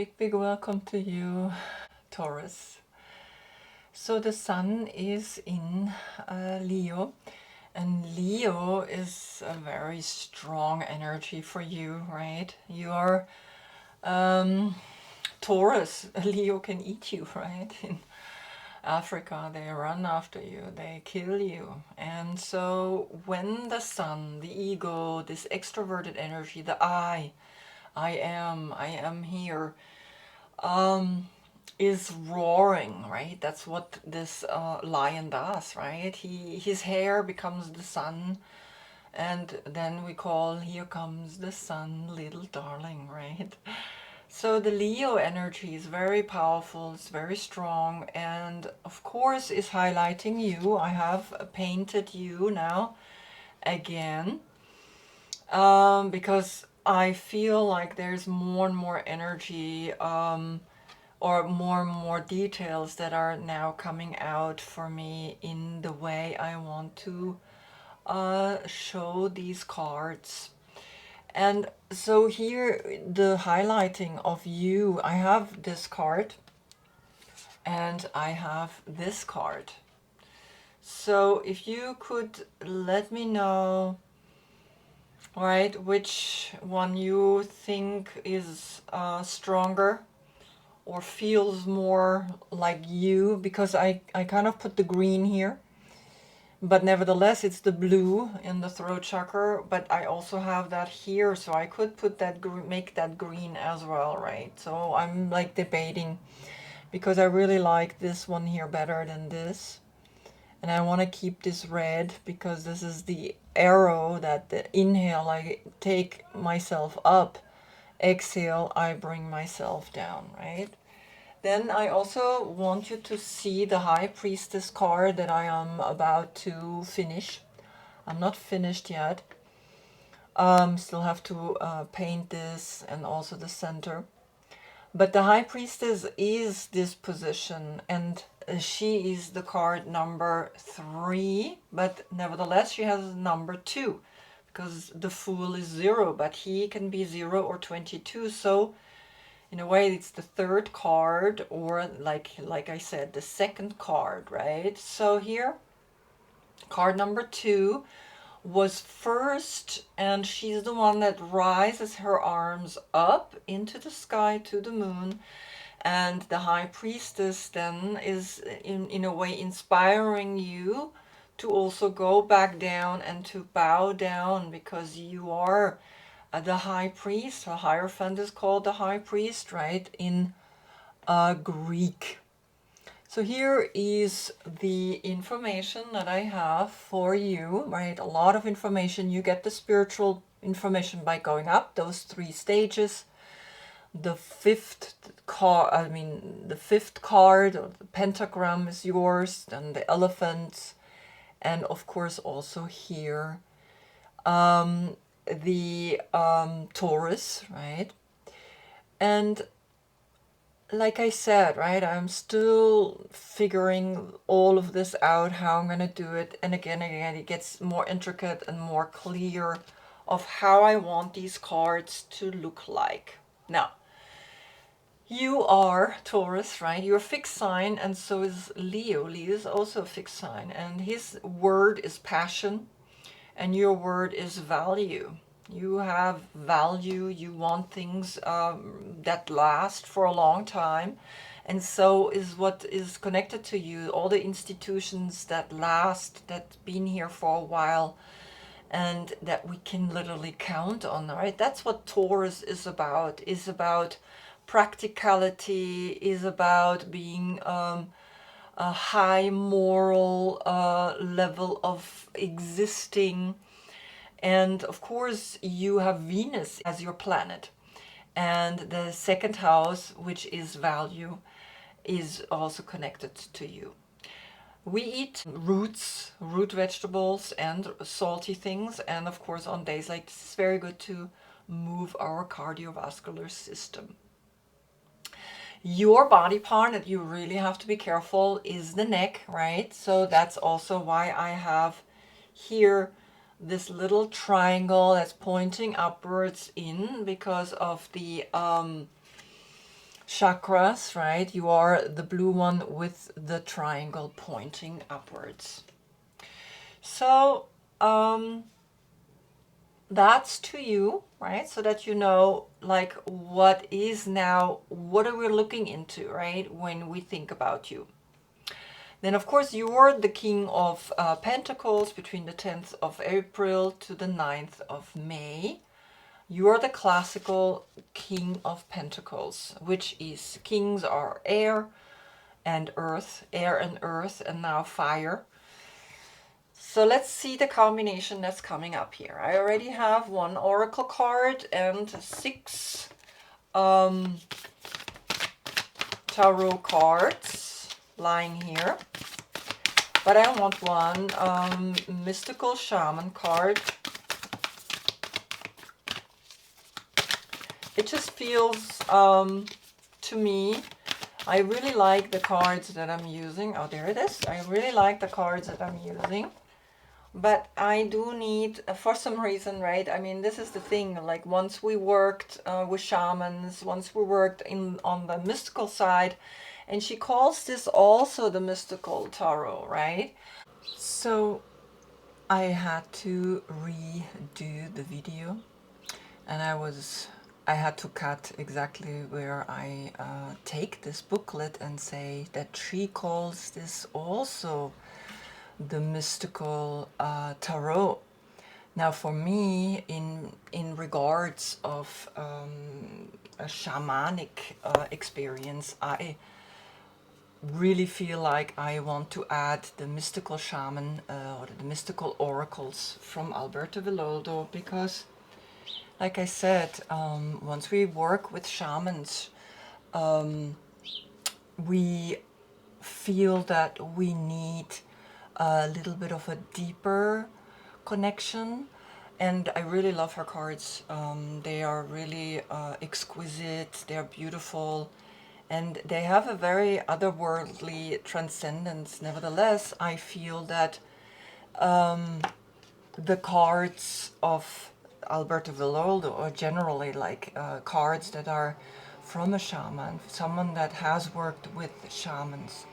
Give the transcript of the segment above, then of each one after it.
big welcome to you, Taurus. So the sun is in Leo, and Leo is a very strong energy for you, right? You are Taurus. Leo can eat you, right? In Africa, they run after you, they kill you. And so when the sun, the ego, this extroverted energy, the I am here, is roaring, right? That's what this lion does, right? His hair becomes the sun, and then we call, here comes the sun, little darling, right? So the Leo energy is very powerful, it's very strong, and of course is highlighting you. I have painted you now again, because I feel like there's more and more energy, or more and more details that are now coming out for me in the way I want to show these cards. And so here, the highlighting of you, I have this card and I have this card. So if you could let me know, right, which one you think is stronger or feels more like you, because I kind of put the green here, but nevertheless it's the blue in the throat chakra, but I also have that here, so I could put that make that green as well, right? So I'm like debating, because I really like this one here better than this, and I want to keep this red because this is the arrow that the inhale I take myself up, exhale I bring myself down, right? Then I also want you to see the High Priestess card that I am about to finish. I'm not finished yet. Still have to paint this and also the center. But the High Priestess is this position, and she is the card number 3, but nevertheless she has number 2, because the Fool is 0, but he can be 0 or 22, so in a way it's the third card, or like I said, the second card, right? So here, card number 2 was first, and she's the one that rises her arms up into the sky to the moon, and the High Priestess then is in a way inspiring you to also go back down and to bow down, because you are the high priest. A Hierophant is called the high priest, right, in Greek. So here is the information that I have for you, right? A lot of information. You get the spiritual information by going up those 3 stages. The fifth card, the fifth card, or the pentagram, is yours, and the elephant, and of course also here the Taurus, right? And like I said, right, I'm still figuring all of this out, how I'm going to do it. And again, it gets more intricate and more clear of how I want these cards to look like. Now, you are Taurus, right? You're a fixed sign, and so is Leo. Leo is also a fixed sign, and his word is passion, and your word is value. You have value, you want things that last for a long time, and so is what is connected to you, all the institutions that last, that's been here for a while, and that we can literally count on, right? That's what Taurus is about practicality, is about being a high moral level of existing. And of course, you have Venus as your planet. And the second house, which is value, is also connected to you. We eat roots, root vegetables, and salty things. And of course, on days like this, it's very good to move our cardiovascular system. Your body part that you really have to be careful is the neck, right? So that's also why I have here this little triangle that's pointing upwards in, because of the chakras, right? You are the blue one with the triangle pointing upwards. So that's to you, right? So that you know, like, what is now, what are we looking into, right? When we think about you. Then, of course, you're the King of Pentacles between the 10th of April to the 9th of May. You're the classical King of Pentacles, which is kings are air and earth, and now fire. So let's see the combination that's coming up here. I already have one oracle card and 6 tarot cards lying here. But I want one mystical shaman card. It just feels to me, I really like the cards that I'm using. Oh, there it is. I really like the cards that I'm using. But I do need, for some reason, right? I mean, this is the thing. Like, once we worked with shamans, once we worked on the mystical side, and she calls this also the mystical tarot, right? So I had to redo the video, and I had to cut exactly where I take this booklet and say that she calls this also the mystical tarot. Now, for me, in regards of a shamanic experience, I really feel like I want to add the mystical shaman or the mystical oracles from Alberto Villoldo, because, like I said, once we work with shamans, we feel that we need a little bit of a deeper connection. And I really love her cards. They are really exquisite, they're beautiful, and they have a very otherworldly transcendence. Nevertheless, I feel that the cards of Alberto Villoldo, or generally like cards that are from a shaman, someone that has worked with shamans,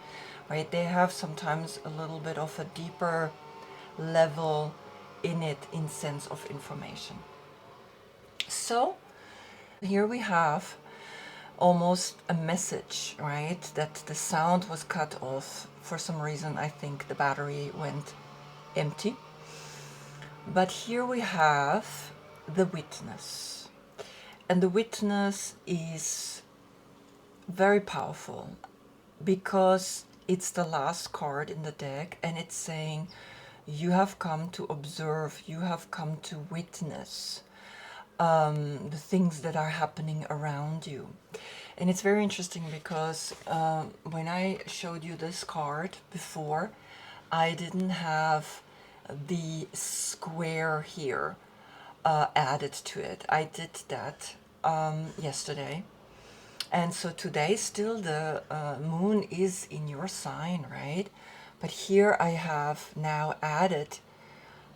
right? They have sometimes a little bit of a deeper level in it, in sense of information. So here we have almost a message, right? That the sound was cut off. For some reason, I think the battery went empty. But here we have the witness. And the witness is very powerful because it's the last card in the deck, and it's saying you have come to observe, you have come to witness the things that are happening around you. And it's very interesting because when I showed you this card before, I didn't have the square here added to it. I did that yesterday. And so today still the moon is in your sign, right? But here I have now added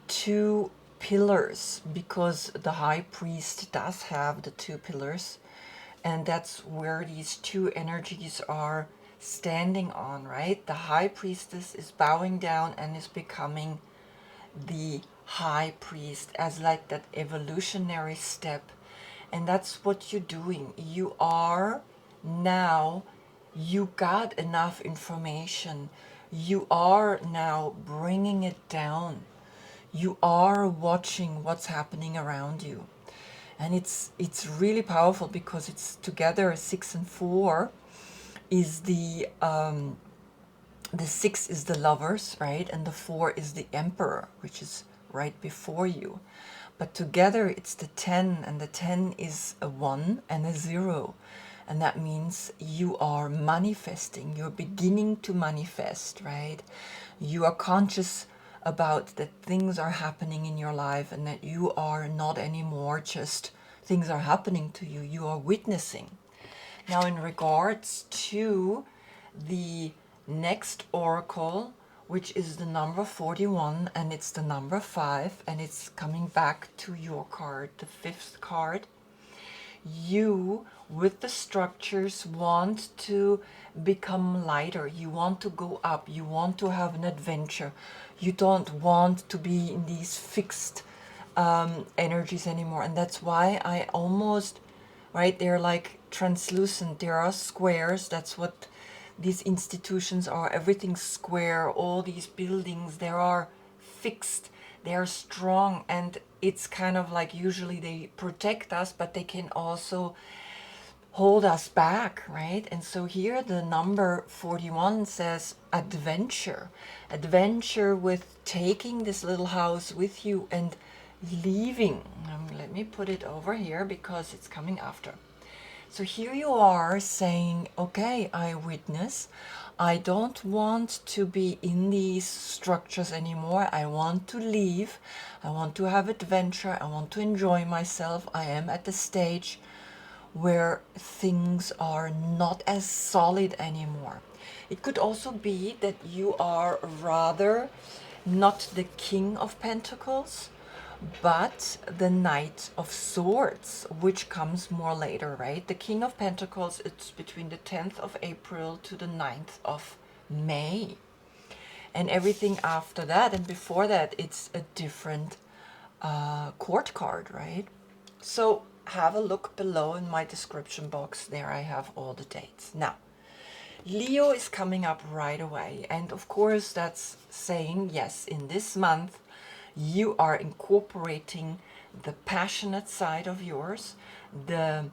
2 pillars, because the high priest does have the 2 pillars, and that's where these 2 energies are standing on, right? The high priestess is bowing down and is becoming the high priest as like that evolutionary step. And that's what you're doing. You are now, you got enough information. You are now bringing it down. You are watching what's happening around you. And it's really powerful because it's together. 6 and 4 is the 6 is the lovers, right? And the 4 is the emperor, which is right before you. But together it's the 10, and the 10 is a 1 and a 0. And that means you are manifesting, you're beginning to manifest, right? You are conscious about that things are happening in your life, and that you are not anymore just things are happening to you, you are witnessing. Now, in regards to the next oracle, which is the number 41, and it's the number 5, and it's coming back to your card, the 5th card. you with the structures want to become lighter, you want to go up, you want to have an adventure, you don't want to be in these fixed energies anymore. And that's why I almost, right, they're like translucent, there are squares, that's what these institutions are, everything's square, all these buildings, they are fixed, they are strong, and it's kind of like usually they protect us, but they can also hold us back, right? And so here the number 41 says adventure. Adventure with taking this little house with you and leaving. Let me put it over here because it's coming after. So here you are saying, okay, I witness. I don't want to be in these structures anymore. I want to leave. I want to have adventure. I want to enjoy myself. I am at the stage where things are not as solid anymore. It could also be that you are rather not the King of Pentacles, but the Knight of Swords, which comes more later, right? The King of Pentacles, it's between the 10th of April to the 9th of May. And everything after that and before that, it's a different court card, right? So have a look below in my description box. There I have all the dates. Now, Leo is coming up right away. And of course, that's saying, yes, in this month, you are incorporating the passionate side of yours, the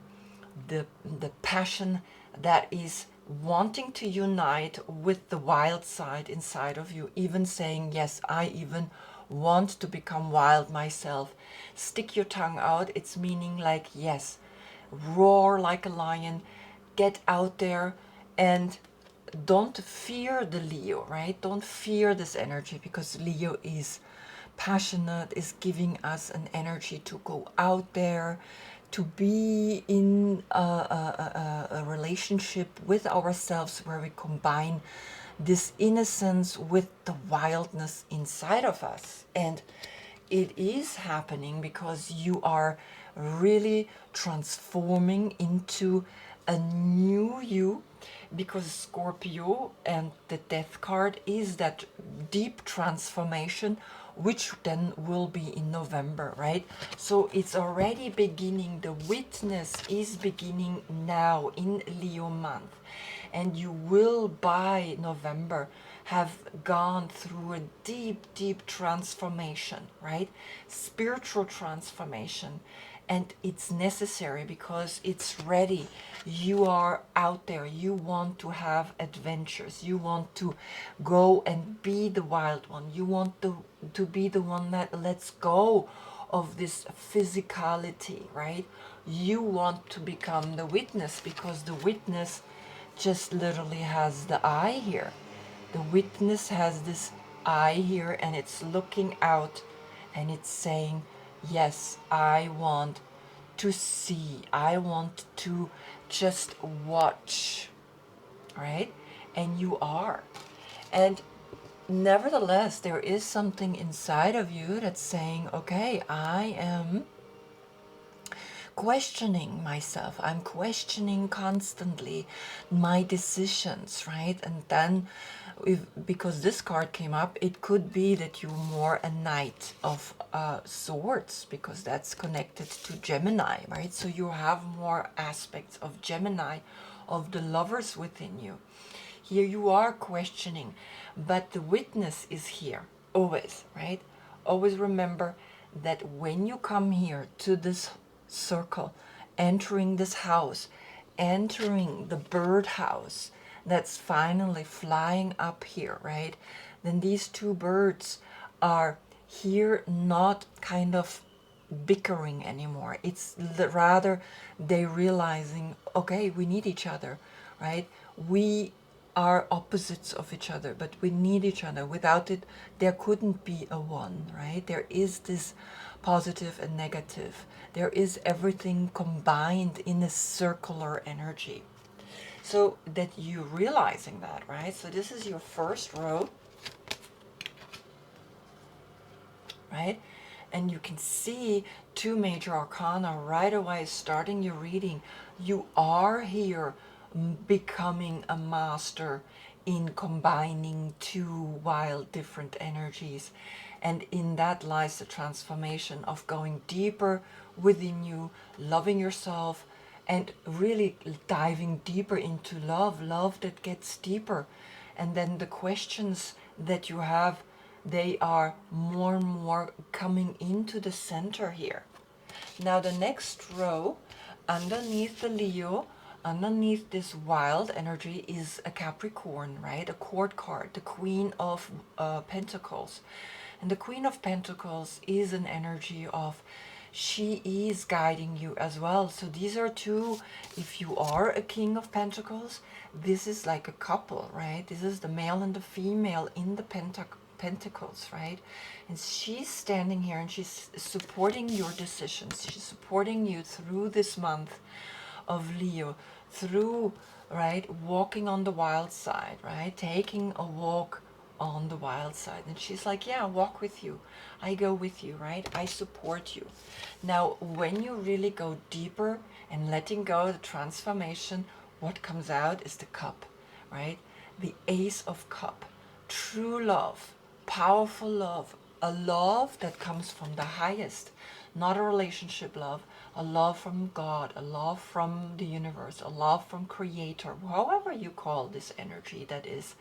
passion that is wanting to unite with the wild side inside of you, even saying, yes, I even want to become wild myself. Stick your tongue out. It's meaning like, yes, roar like a lion, get out there, and don't fear the Leo, right? Don't fear this energy, because Leo is passionate, is giving us an energy to go out there, to be in a relationship with ourselves where we combine this innocence with the wildness inside of us. And it is happening because you are really transforming into a new you, because Scorpio and the death card is that deep transformation, which then will be in November, right? So it's already beginning. The witness is beginning now in Leo month. And you will, by November, have gone through a deep, deep transformation, right? Spiritual transformation. And it's necessary because it's ready. You are out there. You want to have adventures. You want to go and be the wild one. You want to be the one that lets go of this physicality, right? You want to become the witness, because the witness just literally has the eye here. The witness has this eye here, and it's looking out and it's saying, yes, I want to see, I want to just watch, right? And you are. And nevertheless, there is something inside of you that's saying, okay, I am questioning myself. I'm questioning constantly my decisions, right? And then, because this card came up, it could be that you're more a Knight of Swords, because that's connected to Gemini, right? So you have more aspects of Gemini, of the lovers within you. Here you are questioning, but the witness is here, always, right? Always remember that when you come here to this circle, entering this house, entering the birdhouse that's finally flying up here, right? Then these two birds are here, not kind of bickering anymore. It's rather they realizing, okay, we need each other, right? We are opposites of each other, but we need each other. Without it, there couldn't be a one, right? There is this positive and negative. There is everything combined in a circular energy. So that you're realizing that, right? So this is your first row, right? And you can see two major arcana right away starting your reading. You are here becoming a master in combining two wild different energies. And in that lies the transformation of going deeper within you, loving yourself, and really diving deeper into love, love that gets deeper. And then the questions that you have, they are more and more coming into the center here. Now the next row, underneath the Leo, underneath this wild energy is a Capricorn, right? A court card, the Queen of Pentacles. And the Queen of Pentacles is an energy of, she is guiding you as well. So these are two, if you are a King of Pentacles, this is like a couple, right? This is the male and the female in the Pentacles, right? And she's standing here and she's supporting your decisions. She's supporting you through this month of Leo, through, right, walking on the wild side, right? Taking a walk on the wild side. And she's like, yeah, walk with you. I go with you, right? I support you. Now, when you really go deeper and letting go the transformation, what comes out is the cup, right? The Ace of Cup. True love, powerful love, a love that comes from the highest, not a relationship love, a love from God, a love from the universe, a love from Creator, however you call this energy that is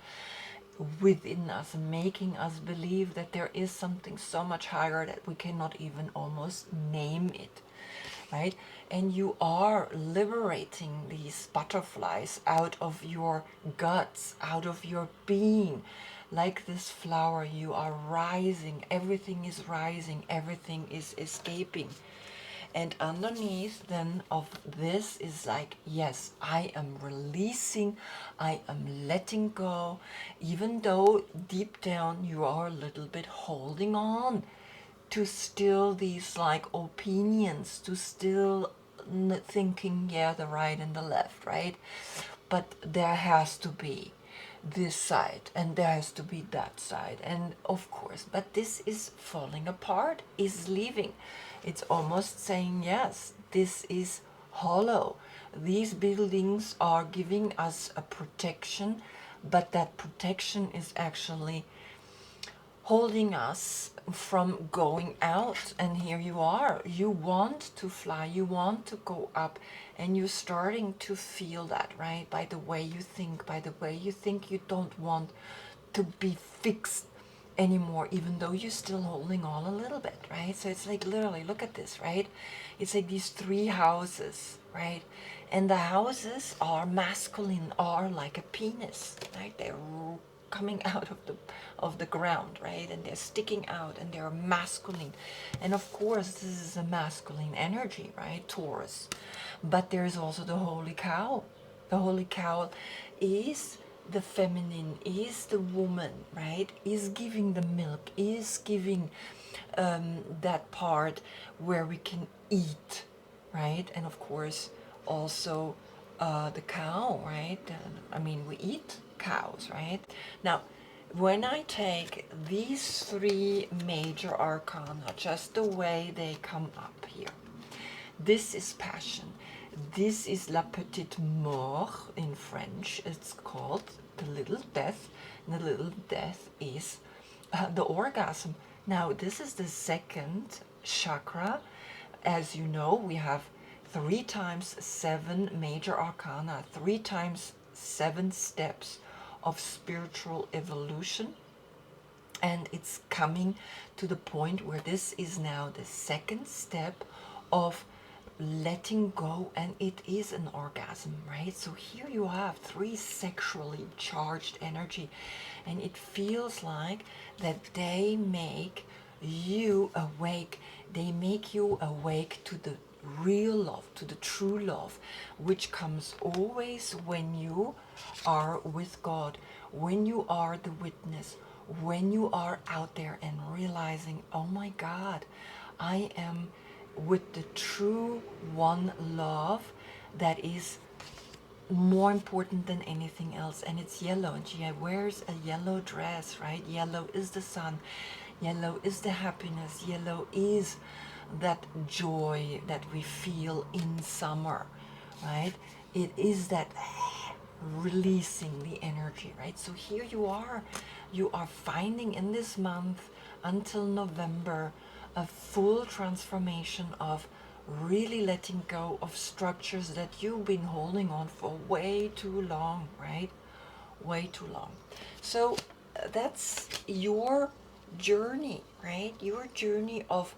within us, making us believe that there is something so much higher that we cannot even almost name it, right? And you are liberating these butterflies out of your guts, out of your being. Like this flower, you are rising, everything is rising, everything is escaping. And underneath then of this is like, yes, I am releasing, I am letting go, even though deep down you are a little bit holding on to still these like opinions, to still thinking, yeah, the right and the left, right? But there has to be this side and there has to be that side, and of course, but this is falling apart, is leaving. It's almost saying, yes, this is hollow. These buildings are giving us a protection, but that protection is actually holding us from going out. And here you are, you want to fly, you want to go up, and you're starting to feel that, right? By the way you think, by the way you think, you don't want to be fixed anymore, even though you're still holding on a little bit, right? So it's like, literally, look at this, right? It's like these three houses, right? And the houses are masculine, are like a penis, right? They're coming out of the ground, right? And they're sticking out and they're masculine. And of course, this is a masculine energy, right? Taurus. But there's also the holy cow. The holy cow is the feminine, is the woman, right? Is giving the milk, is giving that part where we can eat, right? And of course, also the cow, right? I mean, we eat cows, right? Now, when I take these three major arcana, just the way they come up here, this is passion. This is la petite mort in French. It's called the little death. And the little death is the orgasm. Now, this is the second chakra. As you know, we have 3 times 7 major arcana, 3 times 7 steps of spiritual evolution. And it's coming to the point where this is now the second step of letting go, and it is an orgasm, right? So here you have 3 sexually charged energy, and it feels like that they make you awake. They make you awake to the real love, to the true love, which comes always when you are with God, when you are the witness, when you are out there and realizing, oh my God, I am with the true one love that is more important than anything else. And it's yellow, and she wears a yellow dress, right? Yellow is the sun, Yellow is the happiness. Yellow is that joy that we feel in summer, right? It is that releasing the energy, right? So here you are finding in this month until November a full transformation of really letting go of structures that you've been holding on for way too long, right? Way too long. So that's your journey, right? Your journey of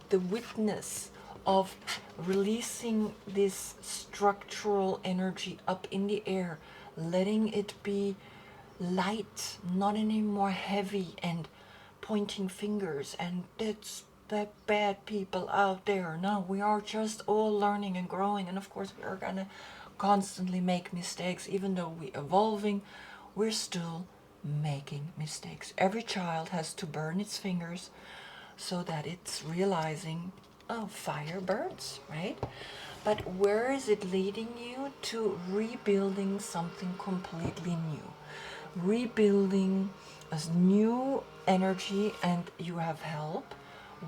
the witness of releasing this structural energy up in the air, letting it be light, not anymore heavy and pointing fingers and that's the bad people out there. No, we are just all learning and growing, and of course we are gonna constantly make mistakes. Even though we're evolving, we're still making mistakes. Every child has to burn its fingers so that it's realizing, oh, fire burns, right? But where is it leading you? To rebuilding something completely new, rebuilding a new energy, and you have help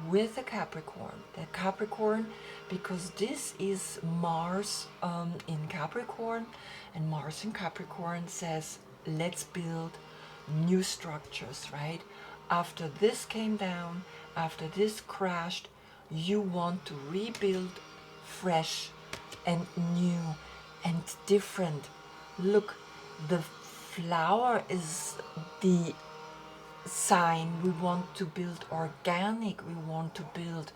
with a Capricorn. The Capricorn, because this is Mars in Capricorn, and Mars in Capricorn says, let's build new structures, right? After this came down, after this crashed, you want to rebuild fresh and new and different. Look, the flower is the sign. We want to build organic, we want to build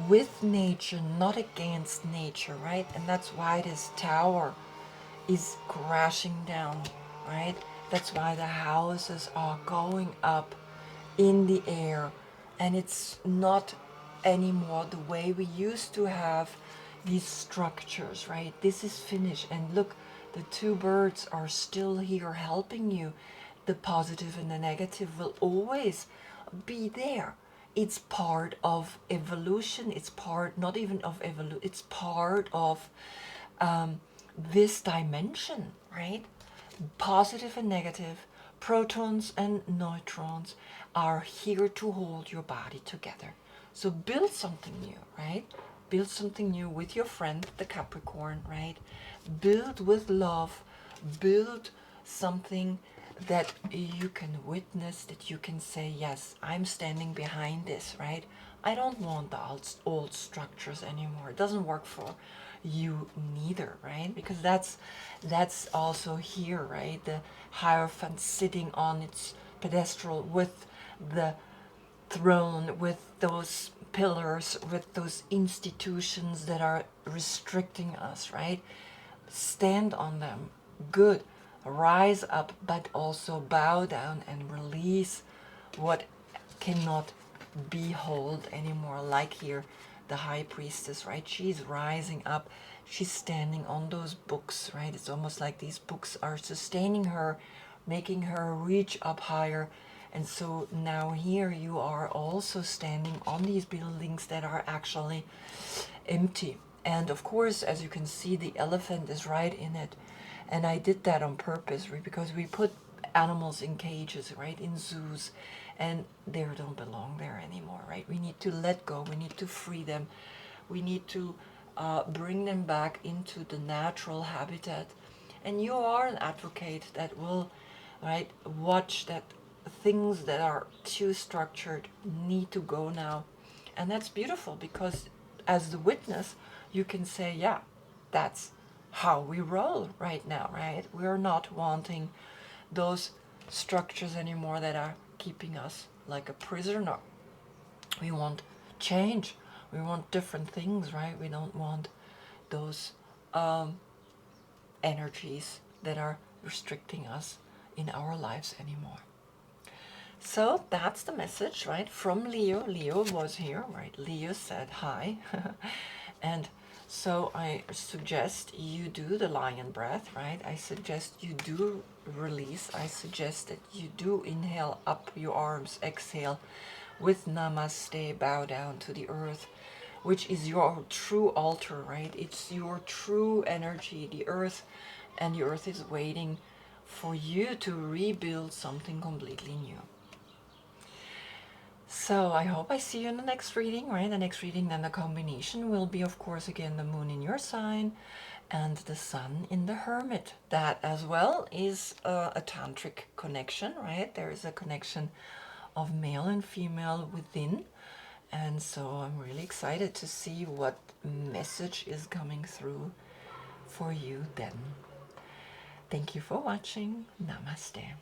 with nature, not against nature, right? And that's why this tower is crashing down, right? That's why the houses are going up in the air, and it's not anymore the way we used to have these structures, right? This is finished, and look, the two birds are still here helping you. The positive and the negative will always be there. It's part of evolution. It's part, not even of evolution, it's part of this dimension, right? Positive and negative, protons and neutrons are here to hold your body together. So build something new, right? Build something new with your friend, the Capricorn, right? Build with love, build something that you can witness, that you can say, yes, I'm standing behind this, right? I don't want the old structures anymore. It doesn't work for you neither, right? Because that's also here, right? The Hierophant sitting on its pedestal with the throne, with those pillars, with those institutions that are restricting us, right? Stand on them. Good. Rise up, but also bow down and release what cannot be held anymore. Like here, the high priestess, right? She's rising up. She's standing on those books, right? It's almost like these books are sustaining her, making her reach up higher. And so now here you are also standing on these buildings that are actually empty. And of course, as you can see, the elephant is right in it. And I did that on purpose, right? Because we put animals in cages, right, in zoos, and they don't belong there anymore, right? We need to let go. We need to free them. We need to bring them back into the natural habitat. And you are an advocate that will, right, watch that things that are too structured need to go now. And that's beautiful, because as the witness, you can say, yeah, that's how we roll right now, right? We're not wanting those structures anymore that are keeping us like a prisoner. We want change. We want different things, right? We don't want those energies that are restricting us in our lives anymore. So that's the message, right, from Leo. Leo was here, right? Leo said hi. And so I suggest you do the lion breath, right? I suggest you do release. I suggest that you do inhale up your arms, exhale with namaste, bow down to the earth, which is your true altar, right? It's your true energy, the earth, and the earth is waiting for you to rebuild something completely new. So I hope I see you in the next reading, right? The next reading, then the combination will be, of course, again, the moon in your sign and the sun in the hermit. That as well is a tantric connection, right? There is a connection of male and female within. And so I'm really excited to see what message is coming through for you then. Thank you for watching. Namaste.